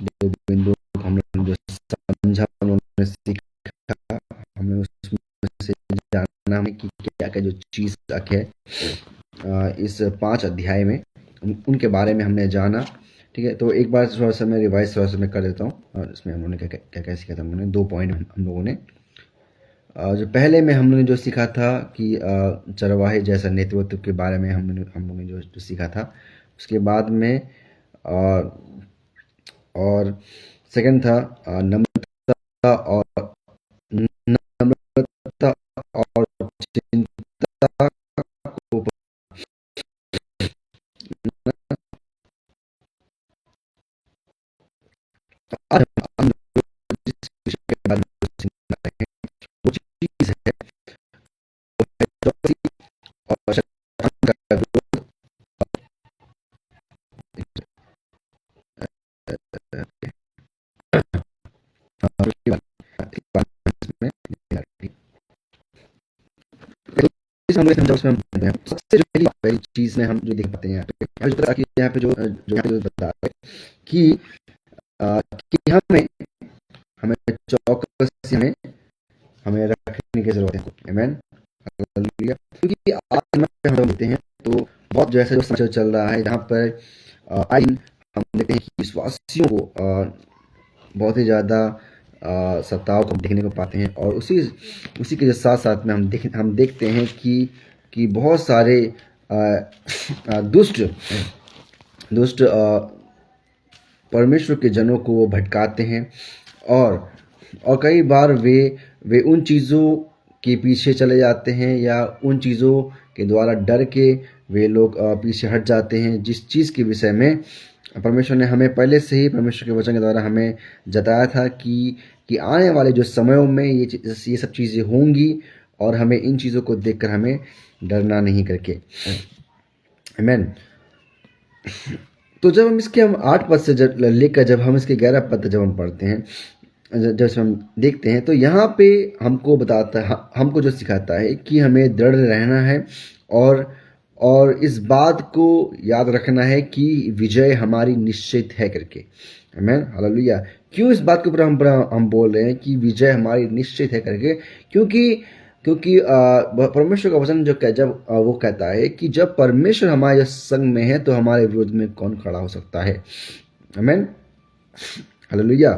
दो बिंदुओं को हम लोगों ने जो समझा, हम लोगों ने सीखा, हमें उसमें से जानना है कि क्या क्या जो चीज़ है इस 5 अध्याय में उनके बारे में हमने जाना। ठीक है, तो एक बार थोड़ा सा मैं रिवाइज थोड़ा सा मैं कर देता हूँ, और इसमें हम लोगों ने क्या क्या क्या सीखा था। हम लोगों ने 2 पॉइंट हम लोगों ने जो पहले में हमने जो सीखा था कि चरवाहे जैसा नेतृत्व के बारे में हम लोगों ने जो सीखा था। उसके बाद में और सेकंड था नम्रता और नम्रता और चिंता को। आज हम जिस विषय के बारे में सीखना है वो चीज है और शैतान का विरोध। हम जब उसमें सबसे जो पहली चीज में हम जो देख पाते हैं यहाँ पे जो बता रहा है कि हमें हमें चौकस हमें रखने की जरूरत है। आमीन, हालेलुया। क्योंकि आज हम देखते हैं तो बहुत जो ऐसा जो समाचार चल रहा है जहाँ पर आज हम देखते हैं कि विश्वासियों को बहुत ही ज़्यादा सताव को देखने को पाते हैं, और उसी के साथ साथ में हम देखते हैं कि बहुत सारे दुष्ट दुष्ट परमेश्वर के जनों को वो भटकाते हैं, और कई बार वे उन चीज़ों के पीछे चले जाते हैं, या उन चीज़ों के द्वारा डर के वे लोग पीछे हट जाते हैं जिस चीज़ के विषय में परमेश्वर ने हमें पहले से ही परमेश्वर के वचन के द्वारा हमें जताया था कि आने वाले जो समयों में ये सब चीज़ें होंगी, और हमें इन चीज़ों को देखकर हमें डरना नहीं करके। आमीन। तो जब हम इसके 8 पद से लेकर जब हम इसके 11 पद जब हम पढ़ते हैं, जब हम देखते हैं, तो यहाँ पे हमको बताता है, हमको जो सिखाता है कि हमें दृढ़ रहना है, और इस बात को याद रखना है कि विजय हमारी निश्चित है करके। आमीन, हालेलुया। क्यों इस बात के ऊपर हम बोल रहे हैं कि विजय हमारी निश्चित है करके? क्योंकि परमेश्वर का वचन जब वो कहता है कि जब परमेश्वर हमारे संग में है तो हमारे विरोध में कौन खड़ा हो सकता है। आमीन, हालेलुया।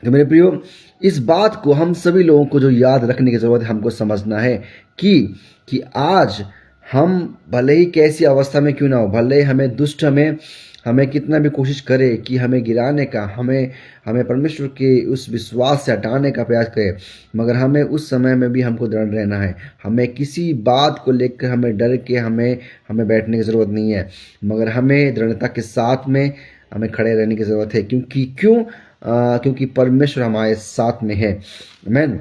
तो मेरे प्रियो, इस बात को हम सभी लोगों को जो याद रखने की जरूरत है, हमको समझना है कि आज हम भले ही कैसी अवस्था में क्यों ना हो, भले ही हमें दुष्ट हमें कितना भी कोशिश करे कि हमें गिराने का, हमें परमेश्वर के उस विश्वास से हटाने का प्रयास करे, मगर हमें उस समय में भी हमको दृढ़ रहना है। हमें किसी बात को लेकर हमें डर के हमें बैठने की ज़रूरत नहीं है, मगर हमें दृढ़ता के साथ में हमें खड़े रहने की ज़रूरत है। क्योंकि परमेश्वर हमारे साथ में है। आमीन,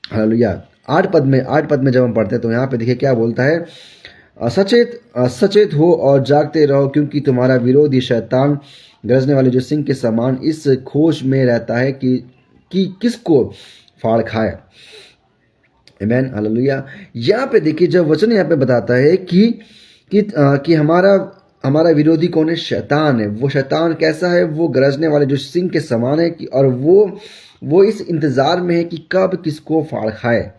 हालेलुया। 8 पद में जब हम पढ़ते हैं तो यहाँ पे देखिए क्या बोलता है। सचेत हो और जागते रहो, क्योंकि तुम्हारा विरोधी शैतान गरजने वाले जो सिंह के समान इस खोज में रहता है कि किसको फाड़ खाए। आमीन, हालेलुया। यहाँ पे देखिए जब वचन यहाँ पे बताता है कि हमारा विरोधी कौन है? शैतान है। वो शैतान कैसा है? वो गरजने वाले जो सिंह के समान है, और वो इस इंतजार में है कि कब किसको फाड़ खाए।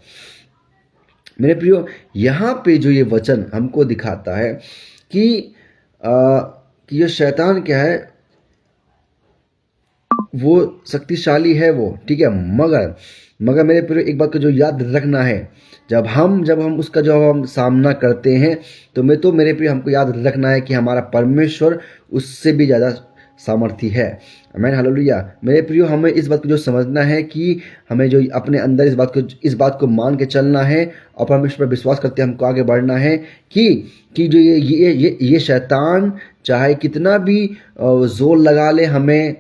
मेरे प्रियो, यहाँ पे जो ये वचन हमको दिखाता है कि ये शैतान क्या है? वो शक्तिशाली है वो, ठीक है, मगर मेरे प्रियो एक बात को जो याद रखना है, जब हम उसका जब हम सामना करते हैं तो मेरे प्रियो हमको याद रखना है कि हमारा परमेश्वर उससे भी ज़्यादा सामर्थी है। आमीन, हालेलुया। मेरे प्रियो, हमें इस बात को जो समझना है कि हमें जो अपने अंदर इस बात को मान के चलना है, और परमेश्वर पर विश्वास करते हमको आगे बढ़ना है कि जो ये शैतान चाहे कितना भी जोर लगा ले हमें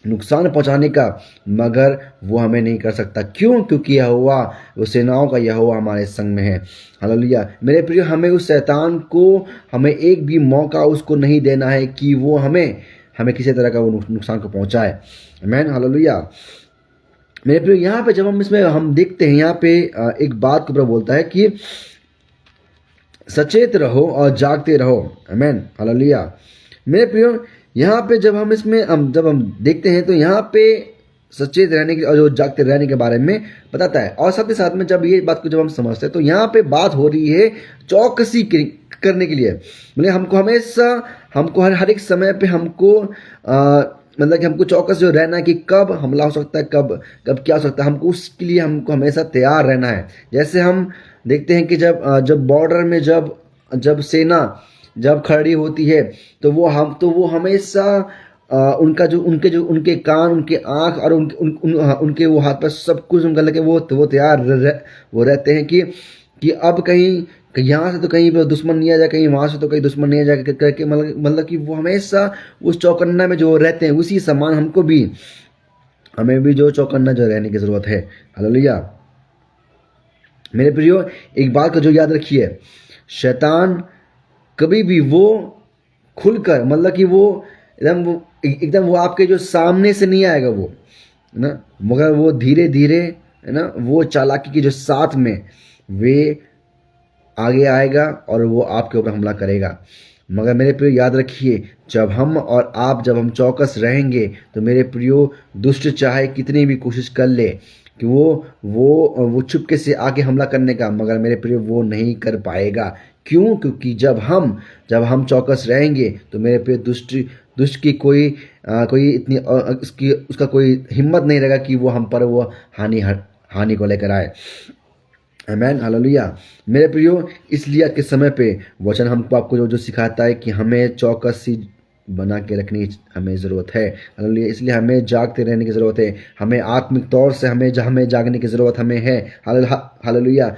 नुकसान पहुंचाने का, मगर वो हमें नहीं कर सकता। क्यों? क्योंकि यहोवा, वो सेनाओं का यहोवा हमारे संग में है। हालेलुया। मेरे प्रिय, हमें उस शैतान को हमें एक भी मौका उसको नहीं देना है कि वो हमें किसी तरह का वो नुकसान को पहुंचाए। आमीन, हालेलुया। मेरे प्रिय, यहाँ पे जब हम देखते हैं, यहाँ पे एक बात के ऊपर बोलता है कि सचेत रहो और जागते रहो। आमीन, हालेलुया। मेरे प्रियो, यहाँ पे जब हम इसमें जब हम देखते हैं तो यहाँ पे सचेत रहने की और जो जागते रहने के बारे में बताता है। और साथ ही साथ में जब ये बात को जब हम समझते हैं तो यहाँ पे बात हो रही है चौकसी करने के लिए। मतलब हमको हमेशा, हमको हर एक समय पे हमको मतलब कि हमको चौकस जो रहना है कि कब हमला हो सकता है, कब कब क्या हो सकता है, हमको उसके लिए हमको हमेशा तैयार रहना है। जैसे हम देखते हैं कि जब बॉर्डर में जब सेना जब खड़ी होती है तो वो हमेशा उनका जो उनके कान, उनके आँख और उनके वो हाथ पर सब कुछ उनका लगे वो तैयार वो रहते हैं कि अब कहीं यहाँ से तो कहीं पर दुश्मन नहीं आ जाए, कहीं वहाँ से तो कहीं दुश्मन नहीं आ जाए करके, मतलब कि वो हमेशा उस चौकन्ना में जो रहते हैं। उसी समान हमें भी जो चौकन्ना जो रहने की ज़रूरत है। हालेलुया। मेरे प्रियो, एक बात का जो याद रखिए, शैतान कभी भी वो खुलकर, मतलब कि वो एकदम वो आपके जो सामने से नहीं आएगा वो, है ना, मगर वो धीरे धीरे, है ना, वो चालाकी के जो साथ में वे आगे आएगा और वो आपके ऊपर हमला करेगा। मगर मेरे प्रियो याद रखिए, जब हम चौकस रहेंगे तो मेरे प्रियो, दुष्ट चाहे कितनी भी कोशिश कर ले कि वो चुपके से आके हमला करने का, मगर मेरे प्रियो वो नहीं कर पाएगा। क्यों? क्योंकि जब हम चौकस रहेंगे तो मेरे प्रियो दुष्ट की कोई इतनी उसका कोई हिम्मत नहीं रहेगा कि वो हम पर वो हानि को लेकर आए। आमीन, हालेलुया। मेरे प्रियो, इसलिए आज के समय पे वचन हमको आपको जो सिखाता है कि हमें चौकसी बना के रखने की हमें ज़रूरत है। हालेलुया। इसलिए हमें जागते रहने की ज़रूरत है। हमें आत्मिक तौर से हमें जागने की ज़रूरत हमें है। हालेलुया।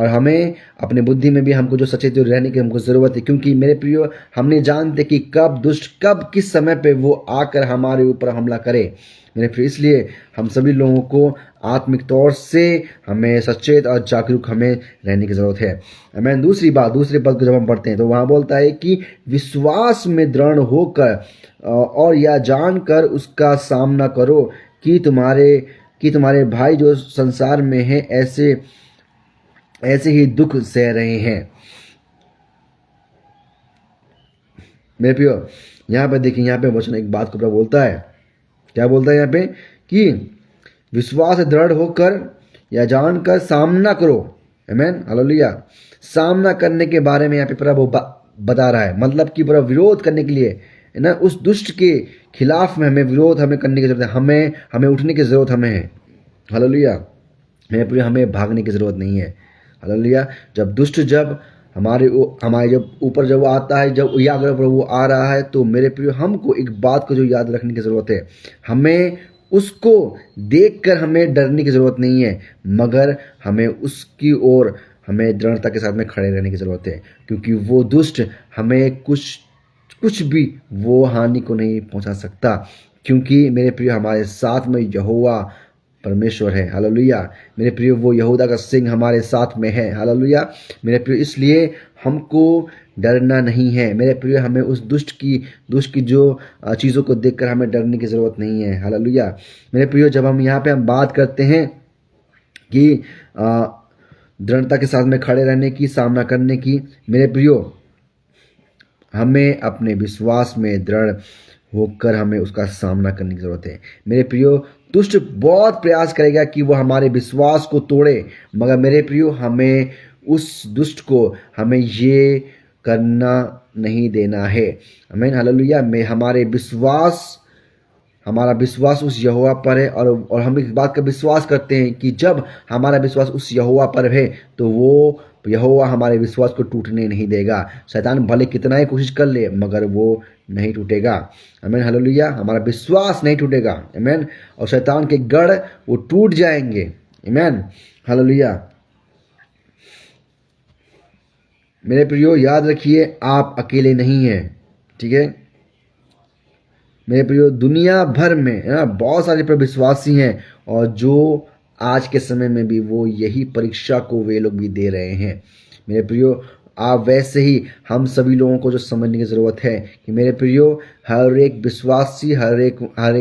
हमें अपने बुद्धि में भी हमको जो सचेत रहने की हमको ज़रूरत है, क्योंकि मेरे प्रियो, हम नहीं जानते कि कब दुष्ट कब किस समय पे वो आकर हमारे ऊपर हमला करे। मेरे प्रियो, इसलिए हम सभी लोगों को आत्मिक तौर से हमें सचेत और जागरूक हमें रहने की ज़रूरत है। आमीन। दूसरे पद को जब हम पढ़ते हैं तो वहाँ बोलता है कि विश्वास में दृढ़ होकर और यह जानकर उसका सामना करो कि तुम्हारे भाई जो संसार में हैं ऐसे ही दुख सह रहे हैं। मेरे प्रियो, यहाँ पे देखिए, यहाँ पे वचन एक बात को बोलता है। क्या बोलता है यहाँ पे? कि विश्वास से दृढ़ होकर या जानकर सामना करो। आमीन, हालेलुया। सामना करने के बारे में यहाँ पे प्रभु बता रहा है, मतलब कि पूरा विरोध करने के लिए, है ना, उस दुष्ट के खिलाफ में हमें करने की जरूरत है। हमें उठने की जरूरत हमें है। हालेलुया। मेरे प्रिय, हमें भागने की जरूरत नहीं है। हालेलुया। जब दुष्ट हमारे जब ऊपर जब आता है, जब या अगर वो आ रहा है, तो मेरे प्रिय, हमको एक बात को जो याद रखने की ज़रूरत है, हमें उसको देखकर हमें डरने की ज़रूरत नहीं है, मगर हमें उसकी ओर हमें दृढ़ता के साथ में खड़े रहने की ज़रूरत है। क्योंकि वो दुष्ट हमें कुछ भी वो हानि को नहीं पहुंचा सकता, क्योंकि मेरे प्रिय, हमारे साथ में यहोवा परमेश्वर है। हालेलुया। मेरे प्रिय, वो यहूदा का सिंह हमारे साथ में है। हालेलुया। मेरे प्रिय, इसलिए हमको डरना नहीं है। मेरे प्रिय, हमें उस दुष्ट की जो चीज़ों को देखकर हमें डरने की ज़रूरत नहीं है। हालेलुया। मेरे प्रिय, जब हम यहाँ पे बात करते हैं कि दृढ़ता के साथ में खड़े रहने की, सामना करने की, मेरे प्रियो, हमें अपने विश्वास में दृढ़ होकर हमें उसका सामना करने की ज़रूरत है। मेरे प्रियो, दुष्ट बहुत प्रयास करेगा कि वो हमारे विश्वास को तोड़े, मगर मेरे प्रियो, हमें उस दुष्ट को हमें ये करना नहीं देना है। आमीन, हालेलुया। हमारा विश्वास उस यहोवा पर है, और हम इस बात का विश्वास करते हैं कि जब हमारा विश्वास उस यहोवा पर है तो वो यहोवा हमारे विश्वास को टूटने नहीं देगा। शैतान भले कितना ही कोशिश कर ले, मगर वो नहीं टूटेगा। आमीन, हालेलुया। हमारा विश्वास नहीं टूटेगा। आमीन। और शैतान के गढ़ वो टूट जाएंगे। आमीन, हालेलुया। मेरे प्रियो, याद रखिए, आप अकेले नहीं हैं। ठीक है मेरे प्रियो, दुनिया भर में, है ना, बहुत सारे पर विश्वासी हैं, और जो आज के समय में भी वो यही परीक्षा को वे लोग भी दे रहे हैं। मेरे प्रियो, आप वैसे ही हम सभी लोगों को जो समझने की ज़रूरत है कि मेरे प्रियो, हर एक विश्वासी, हर एक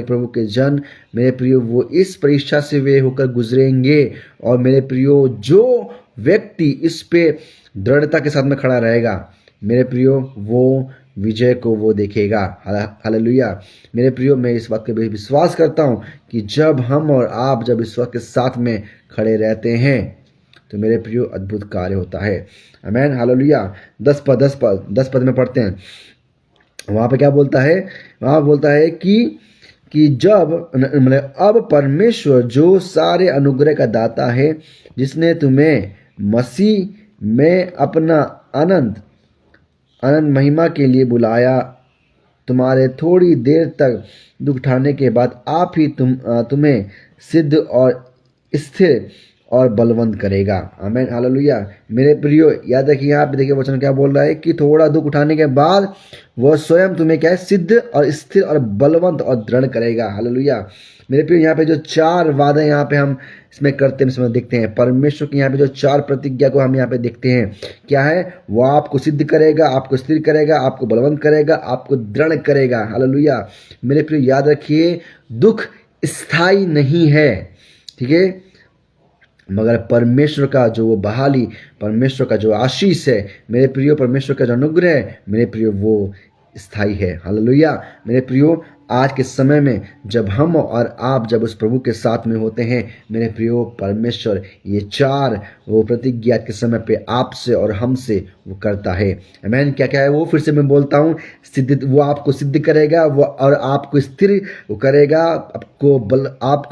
प्रभु के जन, मेरे प्रियो, वो इस परीक्षा से वे होकर गुजरेंगे। और मेरे प्रियो, जो व्यक्ति इस पे दृढ़ता के साथ में खड़ा रहेगा, मेरे प्रियो, वो विजय को वो देखेगा। हालेलुया। मेरे प्रियो, मैं इस बात पे विश्वास करता हूँ कि जब हम और आप जब इस वक्त के साथ में खड़े रहते हैं तो मेरे प्रियो अद्भुत कार्य होता है। आमीन। हालेलुया। 10 पद में पढ़ते हैं। वहाँ पे क्या बोलता है? वहाँ बोलता है कि जब मतलब अब परमेश्वर जो सारे अनुग्रह का दाता है, जिसने तुम्हें मसीह में अपना अनंत महिमा के लिए बुलाया, तुम्हारे थोड़ी देर तक दुख उठाने के बाद आप ही तुम्हें सिद्ध और स्थिर और बलवंत करेगा। आमीन। हालेलुया। मेरे प्रियो, याद रखिए यहाँ पे देखिए वचन क्या बोल रहा है कि थोड़ा दुख उठाने के बाद वह स्वयं तुम्हें क्या है? सिद्ध और स्थिर और बलवंत और दृढ़ करेगा। हालेलुया। मेरे प्रियो, यहाँ पे जो 4 वादे यहाँ पे हम इसमें करते हैं, इसमें देखते हैं परमेश्वर की यहाँ पे जो 4 प्रतिज्ञा को हम यहाँ पे देखते हैं। क्या है? वो आपको सिद्ध करेगा, आपको स्थिर करेगा, आपको बलवंत करेगा, आपको दृढ़ करेगा। हालेलुया। मेरे प्रियो, याद रखिए दुख स्थायी नहीं है, ठीक है, मगर परमेश्वर का जो वो बहाली, परमेश्वर का जो आशीष है मेरे प्रियो, परमेश्वर का जो अनुग्रह है मेरे प्रियो, वो स्थायी है। हालेलुया। मेरे प्रियो, आज के समय में जब हम और आप जब उस प्रभु के साथ में होते हैं मेरे प्रियो, परमेश्वर ये 4 वो प्रतिज्ञा के समय पे आपसे और हमसे वो करता है। आमीन। क्या क्या है वो? फिर से मैं बोलता हूँ, सिद्ध, वो आपको सिद्ध करेगा, वो और आपको स्थिर वो करेगा, आपको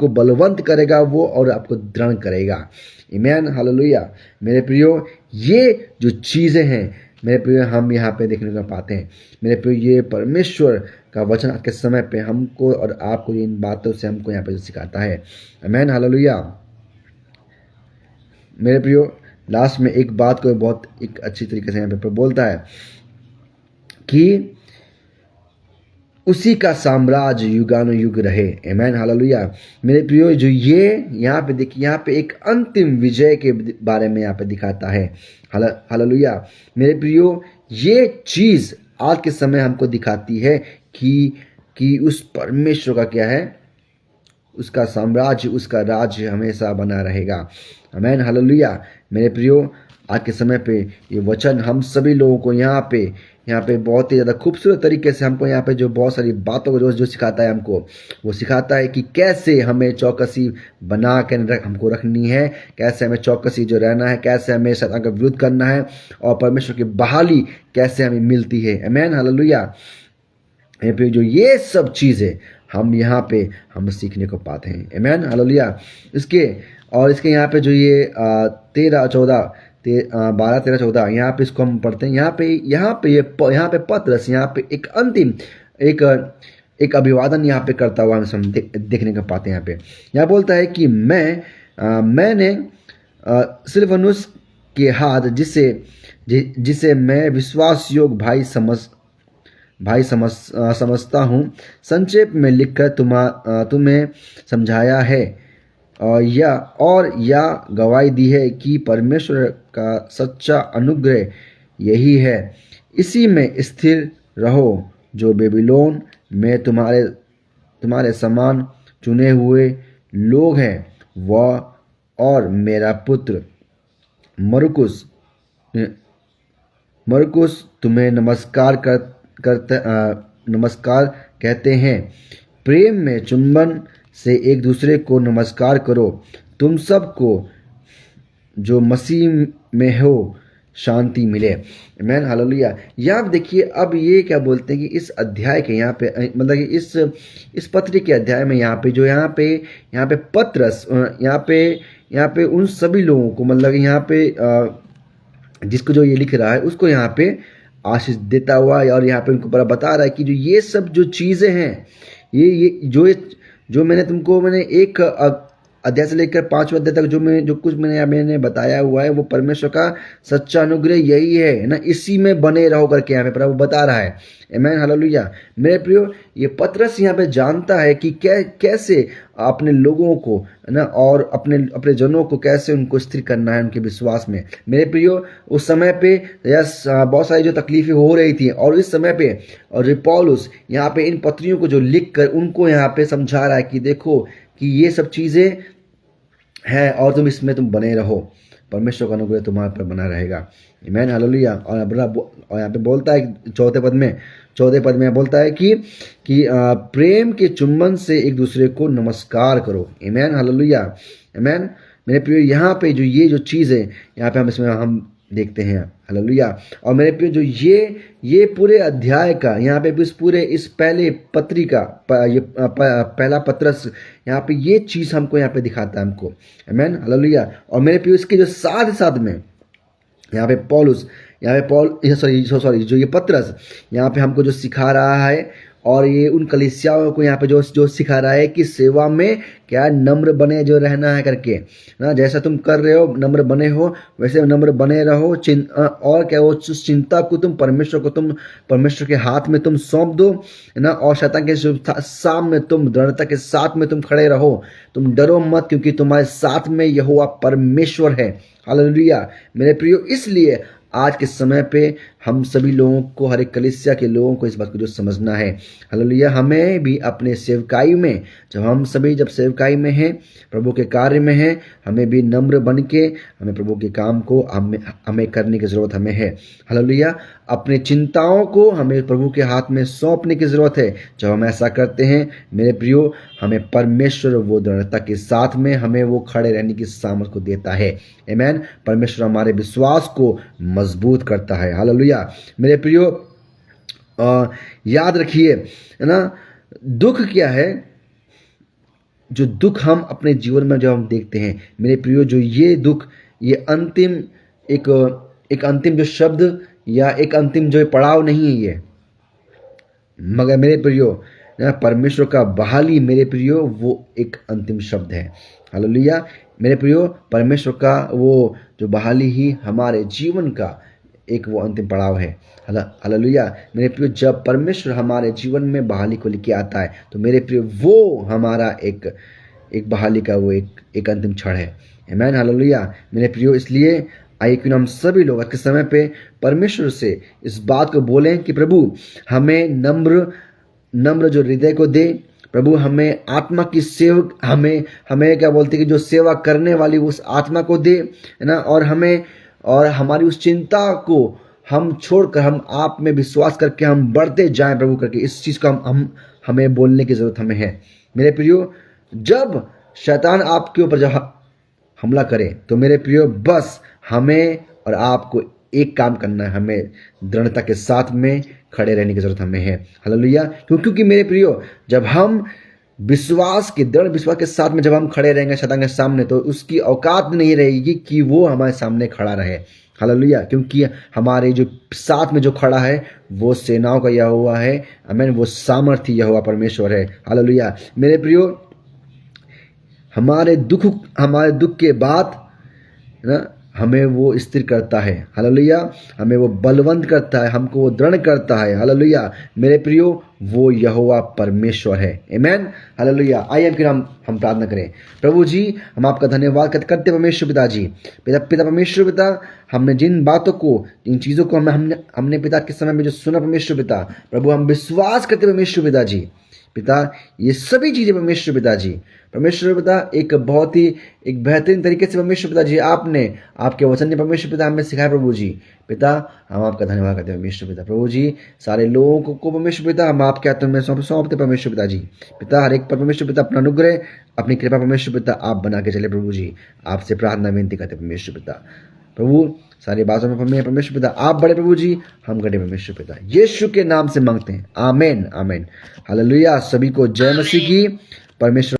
बलवंत करेगा वो, और आपको दृढ़ करेगा। आमीन। हालेलुया। मेरे प्रियो, ये जो चीज़ें हैं मेरे प्रियो हम यहाँ पे देखने को पाते हैं। मेरे प्रियो, ये परमेश्वर का वचन आज के समय पे हमको और आपको इन बातों से हमको यहाँ पे सिखाता है। आमीन। हालेलुया। मेरे प्रियो, लास्ट में एक बात को बहुत एक अच्छी तरीके से यहाँ पे बोलता है कि उसी का साम्राज्य युगानुयुग रहे। आमीन। हालेलुया। मेरे प्रियो, जो ये यहाँ पे देखिए, यहाँ पे एक अंतिम विजय के बारे में यहाँ पे दिखाता है। हालेलुया। मेरे प्रियो, ये चीज आज के समय हमको दिखाती है कि उस परमेश्वर का क्या है? उसका साम्राज्य, उसका राज्य हमेशा बना रहेगा। आमीन। हालेलुया। मेरे प्रियो, आज के समय पे ये वचन हम सभी लोगों को यहाँ पे बहुत ही ज़्यादा खूबसूरत तरीके से हमको यहाँ पे जो बहुत सारी बातों को जो सिखाता है हमको, वो सिखाता है कि कैसे हमें चौकसी बना के हमको रखनी है, कैसे हमें चौकसी जो रहना है, कैसे हमें शैतान का विरोध करना है, और परमेश्वर की बहाली कैसे हमें मिलती है। आमीन। हालेलुया। फिर जो ये सब चीज़ें हम यहाँ पे हम सीखने को पाते हैं। आमीन। हालेलुया। इसके यहाँ पे जो ये 12 13 14 यहाँ पे इसको हम पढ़ते हैं। यहाँ पे पतरस यहाँ पे एक अंतिम एक अभिवादन यहाँ पे करता हुआ हम देखने को पाते हैं। यहाँ बोलता है कि मैंने सिलवानुस के हाथ जिसे मैं विश्वास योग्य भाई समझता हूँ, संक्षेप में लिखकर तुम्हें समझाया है, और यह गवाही दी है कि परमेश्वर का सच्चा अनुग्रह यही है। इसी में स्थिर रहो, जो बेबीलोन में तुम्हारे समान चुने हुए लोग हैं, वह और मेरा पुत्र मरकुस तुम्हें नमस्कार कहते हैं। प्रेम में चुंबन से एक दूसरे को नमस्कार करो। तुम सबको जो मसीह में हो शांति मिले। आमीन। हालेलुया। यहाँ देखिए, अब ये क्या बोलते हैं कि इस अध्याय के यहाँ पे मतलब कि इस पत्री के अध्याय में यहाँ पे पतरस यहाँ पे उन सभी लोगों को मतलब यहाँ पे जिसको जो ये लिख रहा है उसको यहाँ पे आशीष देता हुआ, और यहाँ पे उनको बता रहा है कि जो ये सब जो चीज़ें हैं, ये जो मैंने एक अध्याय से लेकर 5वें अध्याय तक जो कुछ मैंने बताया हुआ है, वो परमेश्वर का सच्चा अनुग्रह यही है ना, इसी में बने रहो करके यहाँ पे प्रभु बता रहा है। आमीन। हालेलुया। मेरे प्रियो, ये पतरस यहाँ पे जानता है कि कैसे अपने लोगों को ना और अपने जनों को कैसे उनको स्थिर करना है उनके विश्वास में। मेरे प्रियो, उस समय पे बहुत सारी जो तकलीफें हो रही थी, और इस समय पे और पौलुस यहाँ पे इन पत्रियों को जो लिख कर उनको यहाँ पे समझा रहा है कि देखो कि ये सब चीज़ें है और तुम बने रहो। परमेश्वर का अनुग्रह तुम्हारे पर बना रहेगा। आमीन, हालेलुया। और यहाँ पे बोलता है चौथे पद में बोलता है कि प्रेम के चुंबन से एक दूसरे को नमस्कार करो। आमीन, हालेलुया। आमीन। मेरे प्रियो, यहाँ पे जो ये जो चीज़ है यहाँ पे हम देखते हैं, हालेलुया। और मेरे प्रियो, जो ये पूरे अध्याय का यहाँ पे इस पहले पत्री का पहला पत्रस यहाँ पे ये चीज़ हमको यहाँ पे दिखाता है हमको। आमीन, हालेलुया। और मेरे प्रियो, इसके जो साथ में यहाँ पे जो ये पत्रस यहाँ पे हमको जो सिखा रहा है, और ये उन कलीसियाओं को यहाँ पे जो सिखा रहा है कि सेवा में क्या नम्र बने जो रहना है करके ना, जैसा तुम कर रहे हो नम्र बने हो वैसे नम्र बने रहो। और क्या वो चिंता को परमेश्वर के हाथ में तुम सौंप दो ना, और शैतान के सामने तुम दृढ़ता के साथ में तुम खड़े रहो। तुम डरो मत, क्योंकि तुम्हारे साथ में यहोवा परमेश्वर है। हालेलुया। मेरे प्रियो, इसलिए आज के समय पे हम सभी लोगों को, हर एक कलीसिया के लोगों को इस बात को जो समझना है, हालेलुया, हमें भी अपने सेवकाई में, जब सेवकाई में हैं, प्रभु के कार्य में हैं, हमें भी नम्र बन के हमें प्रभु के काम को हमें करने की ज़रूरत हमें है। हालेलुया। अपने चिंताओं को हमें प्रभु के हाथ में सौंपने की ज़रूरत है। जब हम ऐसा करते हैं मेरे प्रियो, हमें परमेश्वर वो दृढ़ता के साथ में हमें वो खड़े रहने की सामर्थ को देता है। आमीन। परमेश्वर हमारे विश्वास को मजबूत करता है। हालेलुया। मेरे प्रियो, याद रखिए, है ना, दुख क्या है, जो दुख हम अपने जीवन में जब हम देखते हैं मेरे प्रियो, जो ये दुख, ये अंतिम एक अंतिम जो शब्द या एक अंतिम जो पड़ाव नहीं है ये, मगर मेरे प्रियो परमेश्वर का बहाली, मेरे प्रियो, वो एक अंतिम शब्द है। हालेलुया। मेरे प्रियो, परमेश्वर का वो जो बहाली ही हमारे जीवन का एक वो अंतिम पड़ाव है। हालेलुया। मेरे प्रियो, जब परमेश्वर हमारे जीवन में बहाली को लेके आता है तो मेरे प्रियो वो हमारा एक बहाली का वो एक अंतिम क्षण है। आमीन, हालेलुया। मेरे प्रियो, इसलिए आइए क्यों हम सभी लोग आज के समय पे परमेश्वर से इस बात को बोलें कि प्रभु हमें नम्र जो हृदय को दे, प्रभु हमें आत्मा की हमें क्या बोलते हैं कि जो सेवा करने वाली उस आत्मा को दे, है ना, और हमारी उस चिंता को हम छोड़कर हम आप में विश्वास करके हम बढ़ते जाएं प्रभु करके, इस चीज़ का हमें बोलने की ज़रूरत हमें है। मेरे प्रियो, जब शैतान आपके ऊपर जब हमला करे तो मेरे प्रियो, बस हमें और आपको एक काम करना है, हमें दृढ़ता के साथ में खड़े रहने की ज़रूरत हमें है। हालेलुया। क्योंकि मेरे प्रियो, जब हम दृढ़ विश्वास के साथ में जब हम खड़े रहेंगे शैतान के सामने, तो उसकी औकात नहीं रहेगी कि वो हमारे सामने खड़ा रहे। हालेलुया। क्योंकि हमारे जो साथ में जो खड़ा है वो सेनाओं का यहोवा है। आमीन। वो सामर्थ्य यहोवा परमेश्वर है। हालेलुया। मेरे प्रियो, हमारे दुख के बाद ना हमें वो स्थिर करता है। हालेलुया। हमें वो बलवंत करता है, हमको वो दृढ़ करता है। हालेलुया। मेरे प्रियो, वो यहोवा परमेश्वर है। आमीन, हालेलुया। आइए फिर हम प्रार्थना करें। प्रभु जी, हम आपका धन्यवाद करते परमेश्वर पिता जी, पिता परमेश्वर पिता, हमने जिन बातों को, जिन चीज़ों को हमने पिता के समय में जो सुना परमेश्वर पिता, प्रभु हम विश्वास करते परमेश्वर पिता जी, पिता ये सभी चीज़ें परमेश्वर पिता जी, परमेश्वर पिता एक बहुत ही एक बेहतरीन तरीके से परमेश्वर पिता जी आपने आपके वचन ने परमेश्वर पिता हमें सिखाया प्रभु जी। पिता हम आपका धन्यवाद करते हैं परमेश्वर पिता। प्रभु जी, सारे लोगों को परमेश्वर पिता हम आपके हाथों में सौंपते परमेश्वर पिता जी। पिता हर एक पर परमेश्वर पिता अपना अनुग्रह, अपनी कृपा परमेश्वर पिता आप बना के चले प्रभु जी। आपसे प्रार्थना विनती करते परमेश्वर पिता। प्रभु सारी बातों में परमेश्वर पिता आप बड़े प्रभु जी, हम गड़े परमेश्वर पिता, यीशु के नाम से मांगते हैं। आमीन, आमीन, हालेलुया। सभी को जय मसीह की। परमेश्वर